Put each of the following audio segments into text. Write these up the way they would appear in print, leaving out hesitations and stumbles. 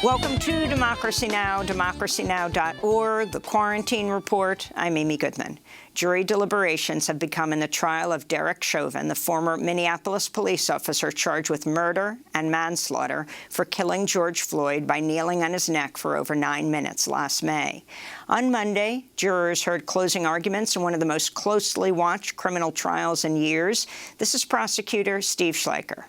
Welcome to Democracy Now!, democracynow.org, the Quarantine Report. I'm Amy Goodman. Jury deliberations have begun in the trial of Derek Chauvin, the former Minneapolis police officer charged with murder and manslaughter for killing George Floyd by kneeling on his neck for over 9 minutes last May. On Monday, jurors heard closing arguments in one of the most closely watched criminal trials in years. This is prosecutor Steve Schleicher.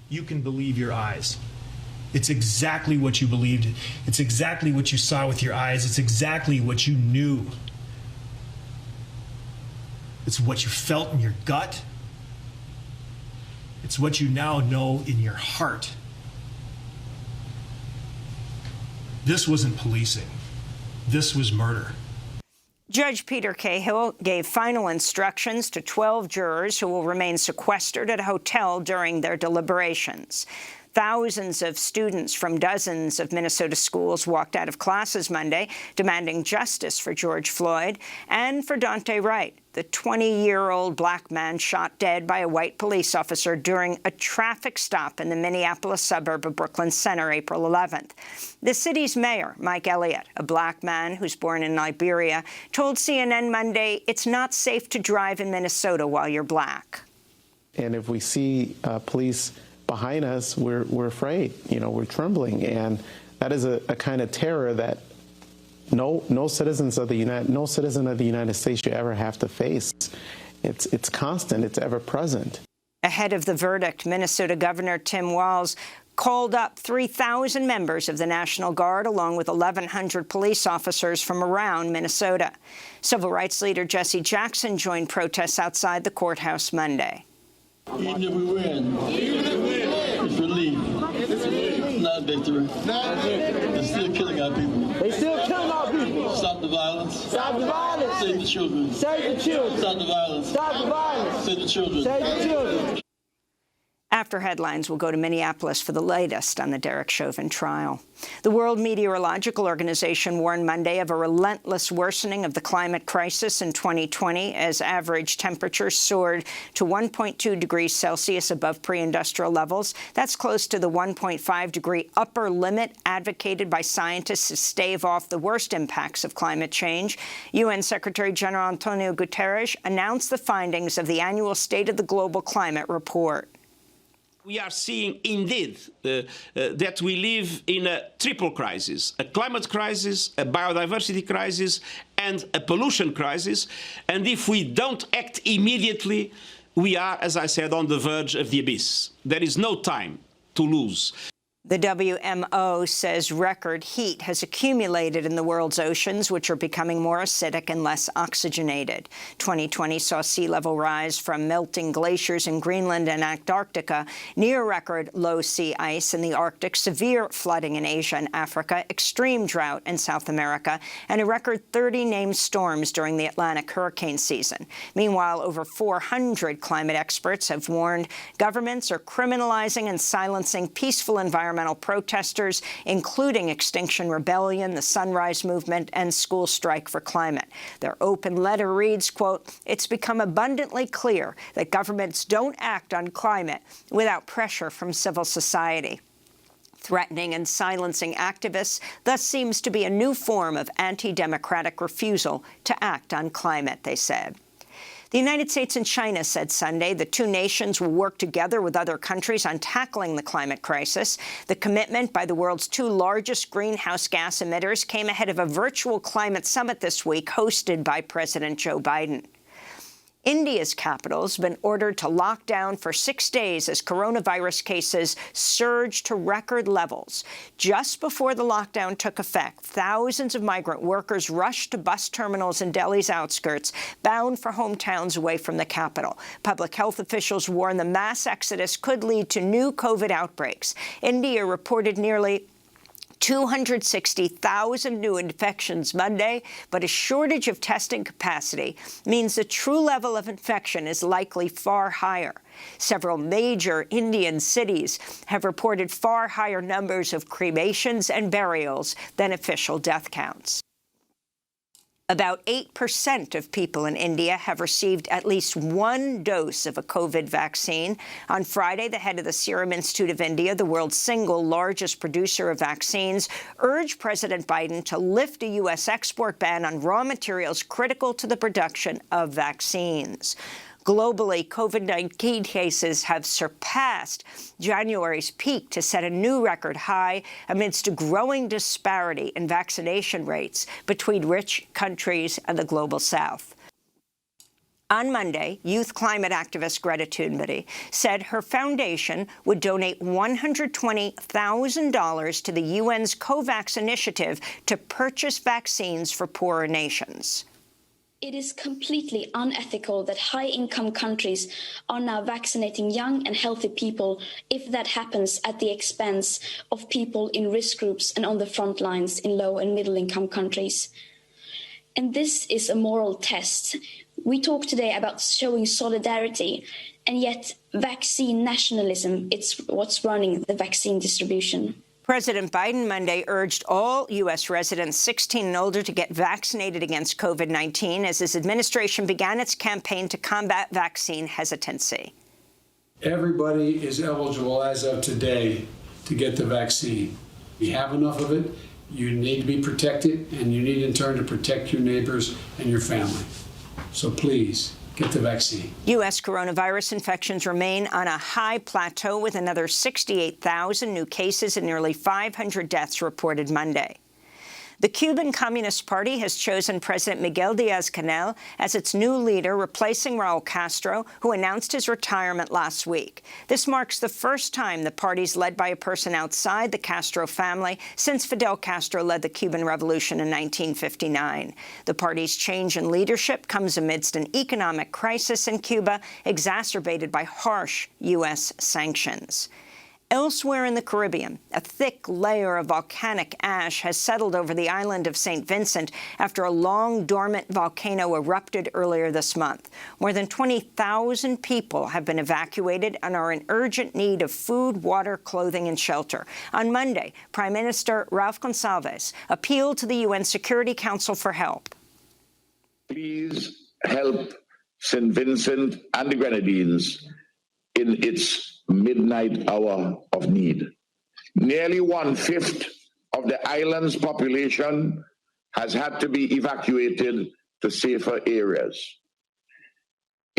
You can believe your eyes. It's exactly what you believed. It's exactly what you saw with your eyes. It's exactly what you knew. It's what you felt in your gut. It's what you now know in your heart. This wasn't policing. This was murder. Judge Peter Cahill gave final instructions to 12 jurors who will remain sequestered at a hotel during their deliberations. Thousands of students from dozens of Minnesota schools walked out of classes Monday, demanding justice for George Floyd and for Daunte Wright, the 20-year-old black man shot dead by a white police officer during a traffic stop in the Minneapolis suburb of Brooklyn Center, April 11th. The city's mayor, Mike Elliott, a black man who's born in Liberia, told CNN Monday it's not safe to drive in Minnesota while you're black. And if we see police behind us, we're afraid, we're trembling, and that is a kind of terror that no citizen of the United States should ever have to face. It's constant, it's ever present. Ahead of the verdict, Minnesota Governor Tim Walz called up 3,000 members of the National Guard, along with 1,100 police officers from around Minnesota. Civil rights leader Jesse Jackson joined protests outside the courthouse Monday. Even if we win, it's relief. It's not victory. They're still killing our people. They still killing our people. Stop the violence. Stop the violence. Save the children. Save the children. Stop the violence. Stop the violence. Save the children. Save the children. After headlines, we'll go to Minneapolis for the latest on the Derek Chauvin trial. The World Meteorological Organization warned Monday of a relentless worsening of the climate crisis in 2020 as average temperatures soared to 1.2 degrees Celsius above pre-industrial levels. That's close to the 1.5-degree upper limit advocated by scientists to stave off the worst impacts of climate change. UN Secretary General Antonio Guterres announced the findings of the annual State of the Global Climate Report. We are seeing, indeed, that we live in a triple crisis: a climate crisis, a biodiversity crisis, and a pollution crisis. And if we don't act immediately, we are, as I said, on the verge of the abyss. There is no time to lose. The WMO says record heat has accumulated in the world's oceans, which are becoming more acidic and less oxygenated. 2020 saw sea level rise from melting glaciers in Greenland and Antarctica, near record low sea ice in the Arctic, severe flooding in Asia and Africa, extreme drought in South America, and a record 30 named storms during the Atlantic hurricane season. Meanwhile, over 400 climate experts have warned governments are criminalizing and silencing peaceful environmental protesters, including Extinction Rebellion, the Sunrise Movement, and School Strike for Climate. Their open letter reads, quote, "It's become abundantly clear that governments don't act on climate without pressure from civil society. Threatening and silencing activists thus seems to be a new form of anti-democratic refusal to act on climate," they said. The United States and China said Sunday the two nations will work together with other countries on tackling the climate crisis. The commitment by the world's two largest greenhouse gas emitters came ahead of a virtual climate summit this week hosted by President Joe Biden. India's capital has been ordered to lock down for 6 days as coronavirus cases surged to record levels. Just before the lockdown took effect, thousands of migrant workers rushed to bus terminals in Delhi's outskirts, bound for hometowns away from the capital. Public health officials warn the mass exodus could lead to new COVID outbreaks. India reported nearly 260,000 new infections Monday, but a shortage of testing capacity means the true level of infection is likely far higher. Several major Indian cities have reported far higher numbers of cremations and burials than official death counts. About 8% of people in India have received at least one dose of a COVID vaccine. On Friday, the head of the Serum Institute of India, the world's single largest producer of vaccines, urged President Biden to lift a U.S. export ban on raw materials critical to the production of vaccines. Globally, COVID-19 cases have surpassed January's peak to set a new record high amidst a growing disparity in vaccination rates between rich countries and the global South. On Monday, youth climate activist Greta Thunberg said her foundation would donate $120,000 to the UN's COVAX initiative to purchase vaccines for poorer nations. It is completely unethical that high-income countries are now vaccinating young and healthy people if that happens at the expense of people in risk groups and on the front lines in low- and middle-income countries. And this is a moral test. We talk today about showing solidarity, and yet vaccine nationalism, it's what's running the vaccine distribution. President Biden Monday urged all U.S. residents 16 and older to get vaccinated against COVID-19 as his administration began its campaign to combat vaccine hesitancy. Everybody is eligible as of today to get the vaccine. We have enough of it. You need to be protected, and you need in turn to protect your neighbors and your family. So please, get the vaccine. U.S. coronavirus infections remain on a high plateau with another 68,000 new cases and nearly 500 deaths reported Monday. The Cuban Communist Party has chosen President Miguel Diaz-Canel as its new leader, replacing Raul Castro, who announced his retirement last week. This marks the first time the party's led by a person outside the Castro family since Fidel Castro led the Cuban Revolution in 1959. The party's change in leadership comes amidst an economic crisis in Cuba, exacerbated by harsh U.S. sanctions. Elsewhere in the Caribbean, a thick layer of volcanic ash has settled over the island of St. Vincent after a long dormant volcano erupted earlier this month. More than 20,000 people have been evacuated and are in urgent need of food, water, clothing, and shelter. On Monday, Prime Minister Ralph Gonsalves appealed to the UN Security Council for help. Please help St. Vincent and the Grenadines in its midnight hour of need. Nearly 1/5 of the island's population has had to be evacuated to safer areas.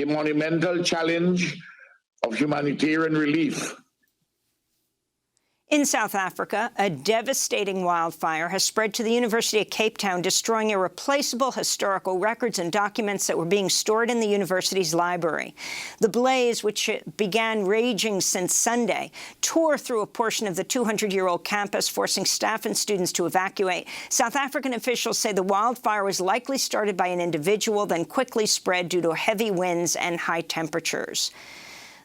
A monumental challenge of humanitarian relief. In South Africa, a devastating wildfire has spread to the University of Cape Town, destroying irreplaceable historical records and documents that were being stored in the university's library. The blaze, which began raging since Sunday, tore through a portion of the 200-year-old campus, forcing staff and students to evacuate. South African officials say the wildfire was likely started by an individual, then quickly spread due to heavy winds and high temperatures.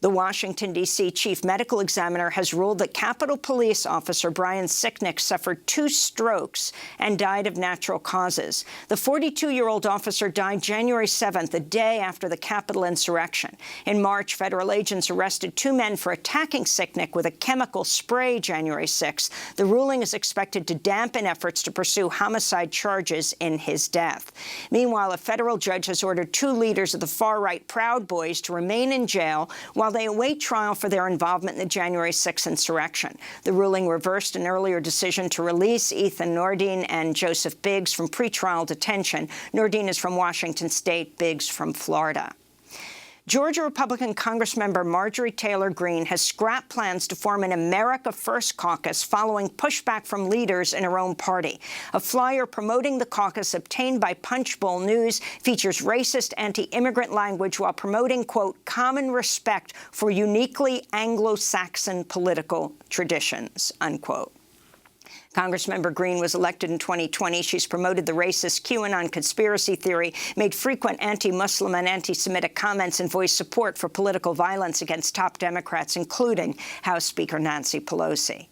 The Washington, D.C. chief medical examiner has ruled that Capitol Police officer Brian Sicknick suffered 2 strokes and died of natural causes. The 42-year-old officer died January 7th, the day after the Capitol insurrection. In March, federal agents arrested 2 men for attacking Sicknick with a chemical spray January 6th. The ruling is expected to dampen efforts to pursue homicide charges in his death. Meanwhile, a federal judge has ordered 2 leaders of the far-right Proud Boys to remain in jail while they await trial for their involvement in the January 6th insurrection. The ruling reversed an earlier decision to release Ethan Nordine and Joseph Biggs from pretrial detention. Nordine is from Washington State, Biggs from Florida. Georgia Republican Congressmember Marjorie Taylor Greene has scrapped plans to form an America First caucus following pushback from leaders in her own party. A flyer promoting the caucus obtained by Punchbowl News features racist anti-immigrant language while promoting, quote, common respect for uniquely Anglo-Saxon political traditions, unquote. Congressmember Greene was elected in 2020. She's promoted the racist QAnon conspiracy theory, made frequent anti-Muslim and anti-Semitic comments, and voiced support for political violence against top Democrats, including House Speaker Nancy Pelosi.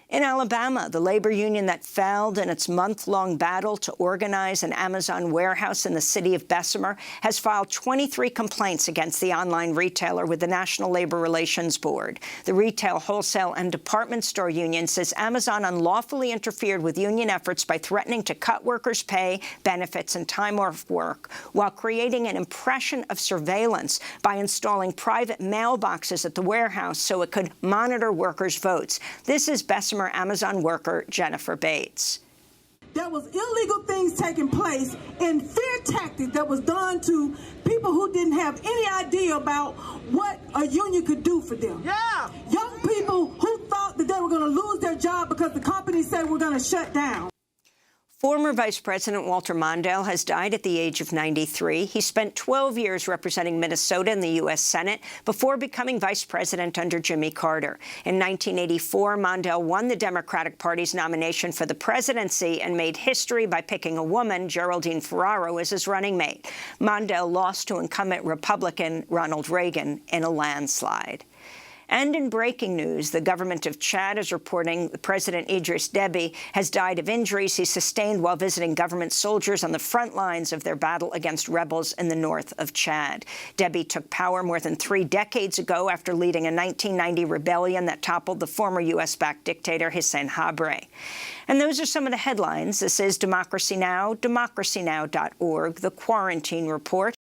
In Alabama, the labor union that failed in its month-long battle to organize an Amazon warehouse in the city of Bessemer has filed 23 complaints against the online retailer with the National Labor Relations Board. The Retail, Wholesale and Department Store Union says Amazon unlawfully interfered with union efforts by threatening to cut workers' pay, benefits and time off work, while creating an impression of surveillance by installing private mailboxes at the warehouse so it could monitor workers' votes. This is Bessemer Amazon worker Jennifer Bates. There was illegal things taking place in fear tactic that was done to people who didn't have any idea about what a union could do for them. Yeah. Young people who thought that they were going to lose their job because the company said we're going to shut down. Former Vice President Walter Mondale has died at the age of 93. He spent 12 years representing Minnesota in the U.S. Senate before becoming vice president under Jimmy Carter. In 1984, Mondale won the Democratic Party's nomination for the presidency and made history by picking a woman, Geraldine Ferraro, as his running mate. Mondale lost to incumbent Republican Ronald Reagan in a landslide. And in breaking news, the government of Chad is reporting President Idris Deby has died of injuries he sustained while visiting government soldiers on the front lines of their battle against rebels in the north of Chad. Deby took power more than 3 decades ago after leading a 1990 rebellion that toppled the former U.S.-backed dictator Hissène Habré. And those are some of the headlines. This is Democracy Now!, democracynow.org, The Quarantine Report.